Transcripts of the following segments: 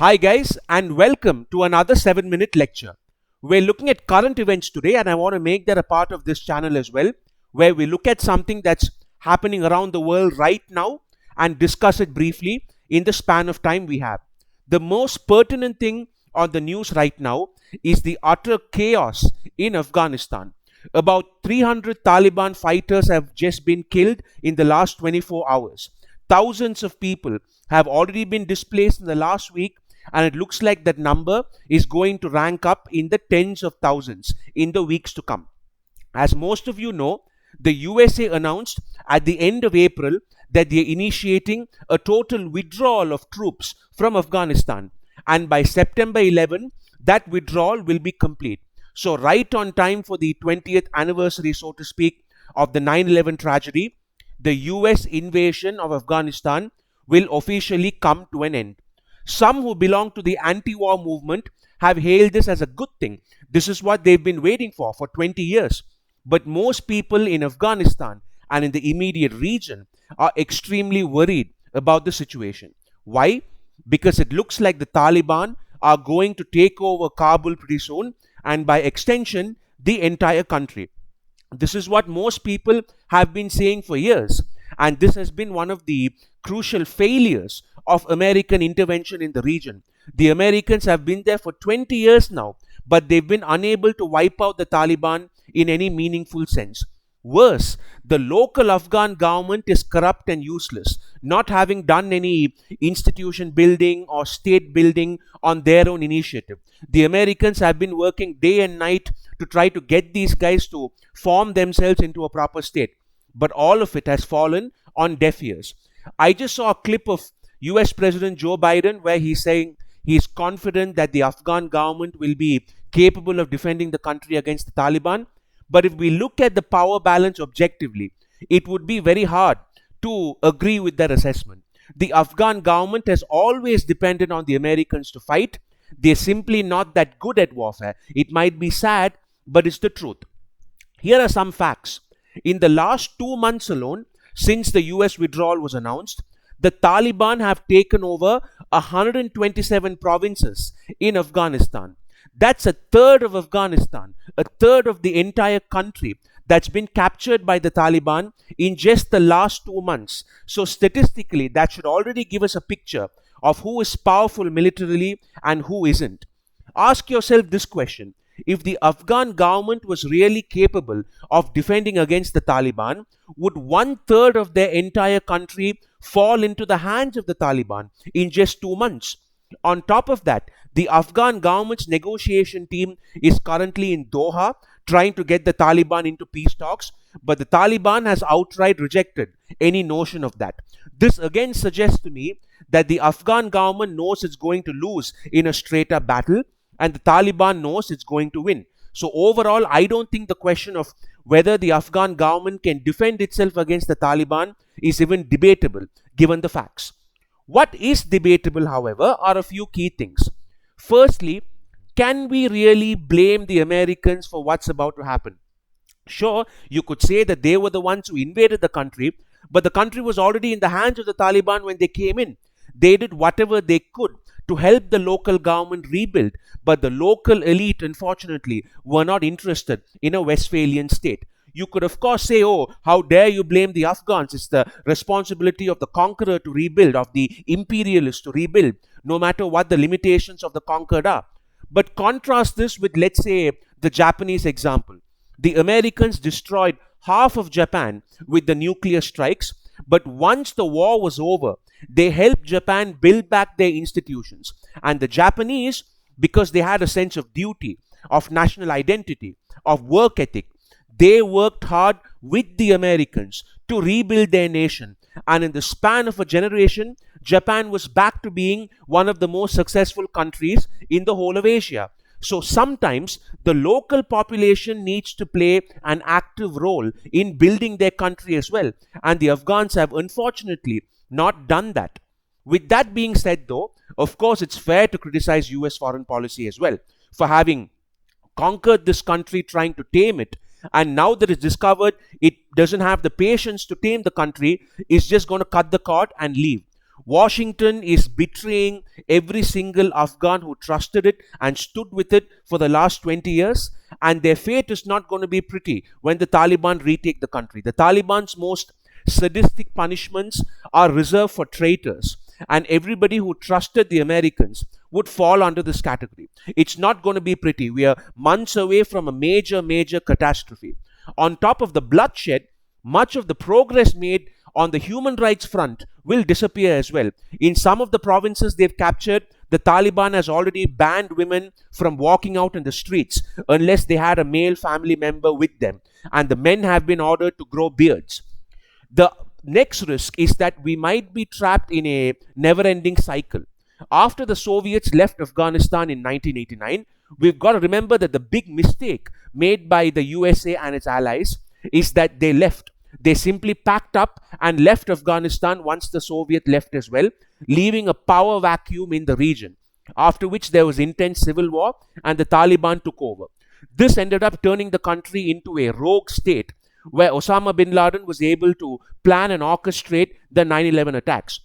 Hi guys, and welcome to another 7-minute lecture. We're looking at current events today, and I want to make that a part of this channel as well, where we look at something that's happening around the world right now and discuss it briefly in the span of time we have. The most pertinent thing on the news right now is the utter chaos in Afghanistan. About 300 Taliban fighters have just been killed in the last 24 hours. Thousands of people have already been displaced in the last week, and it looks like that number is going to rank up in the tens of thousands in the weeks to come. As most of you know, the USA announced at the end of April that they're initiating a total withdrawal of troops from Afghanistan, and by September 11, that withdrawal will be complete. So right on time for the 20th anniversary, so to speak, of the 9/11 tragedy, the US invasion of Afghanistan will officially come to an end. Some who belong to the anti-war movement have hailed this as a good thing. This is what they've been waiting for 20 years. But most people in Afghanistan and in the immediate region are extremely worried about the situation. Why? Because it looks like the Taliban are going to take over Kabul pretty soon, and by extension, the entire country. This is what most people have been saying for years, and this has been one of the crucial failures of American intervention in the region. The Americans have been there for 20 years now, but they've been unable to wipe out the Taliban in any meaningful sense. Worse, the local Afghan government is corrupt and useless, not having done any institution building or state building on their own initiative. The Americans have been working day and night to try to get these guys to form themselves into a proper state, but all of it has fallen on deaf ears. I just saw a clip of US President Joe Biden where he's saying he's confident that the Afghan government will be capable of defending the country against the Taliban. But if we look at the power balance objectively, it would be very hard to agree with that assessment. The Afghan government has always depended on the Americans to fight. They're simply not that good at warfare. It might be sad, but it's the truth. Here are some facts. In the last 2 months alone, since the US withdrawal was announced, the Taliban have taken over 127 provinces in Afghanistan. That's a third of Afghanistan, a third of the entire country that's been captured by the Taliban in just the last 2 months. So statistically, that should already give us a picture of who is powerful militarily and who isn't. Ask yourself this question. If the Afghan government was really capable of defending against the Taliban, would 1/3 of their entire country fall into the hands of the Taliban in just 2 months? On top of that, the Afghan government's negotiation team is currently in Doha trying to get the Taliban into peace talks, but the Taliban has outright rejected any notion of that. This again suggests to me that the Afghan government knows it's going to lose in a straight up battle, and the Taliban knows it's going to win. So overall, I don't think the question of whether the Afghan government can defend itself against the Taliban is even debatable, given the facts. What is debatable, however, are a few key things. Firstly, can we really blame the Americans for what's about to happen? Sure, you could say that they were the ones who invaded the country, but the country was already in the hands of the Taliban when they came in. They did whatever they could to help the local government rebuild, but the local elite, unfortunately, were not interested in a Westphalian state. You could, of course, say, oh, how dare you blame the Afghans? It's the responsibility of the conqueror to rebuild, of the imperialist to rebuild, no matter what the limitations of the conquered are. But contrast this with, let's say, the Japanese example. The Americans destroyed half of Japan with the nuclear strikes, but once the war was over, they helped Japan build back their institutions. And the Japanese, because they had a sense of duty, of national identity, of work ethic, they worked hard with the Americans to rebuild their nation. And in the span of a generation, Japan was back to being one of the most successful countries in the whole of Asia. So sometimes the local population needs to play an active role in building their country as well. And the Afghans have unfortunately not done that. With that being said, though, of course, it's fair to criticize US foreign policy as well for having conquered this country, trying to tame it, and now that it's discovered it doesn't have the patience to tame the country, it's just going to cut the cord and leave. Washington is betraying every single Afghan who trusted it and stood with it for the last 20 years. And their fate is not going to be pretty when the Taliban retake the country. The Taliban's most sadistic punishments are reserved for traitors. And everybody who trusted the Americans would fall under this category. It's not going to be pretty. We are months away from a major, major catastrophe. On top of the bloodshed, much of the progress made on the human rights front will disappear as well. In some of the provinces they've captured, the Taliban has already banned women from walking out in the streets unless they had a male family member with them, and the men have been ordered to grow beards. The next risk is that we might be trapped in a never ending cycle. After the Soviets left Afghanistan in 1989, we've got to remember that the big mistake made by the USA and its allies is that they left. They simply packed up and left Afghanistan once the Soviet left as well, leaving a power vacuum in the region. After which there was intense civil war and the Taliban took over. This ended up turning the country into a rogue state where Osama bin Laden was able to plan and orchestrate the 9/11 attacks.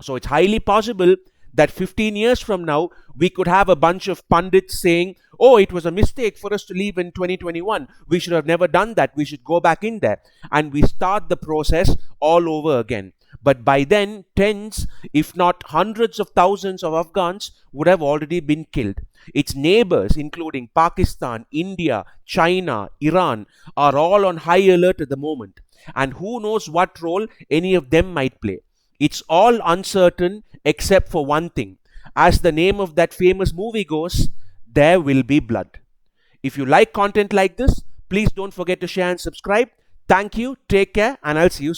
So it's highly possible that 15 years from now, we could have a bunch of pundits saying, oh, it was a mistake for us to leave in 2021. We should have never done that. We should go back in there. And we start the process all over again. But by then, tens, if not hundreds of thousands of Afghans would have already been killed. Its neighbors, including Pakistan, India, China, Iran, are all on high alert at the moment. And who knows what role any of them might play. It's all uncertain except for one thing. As the name of that famous movie goes, there will be blood. If you like content like this, please don't forget to share and subscribe. Thank you, take care, and I'll see you soon.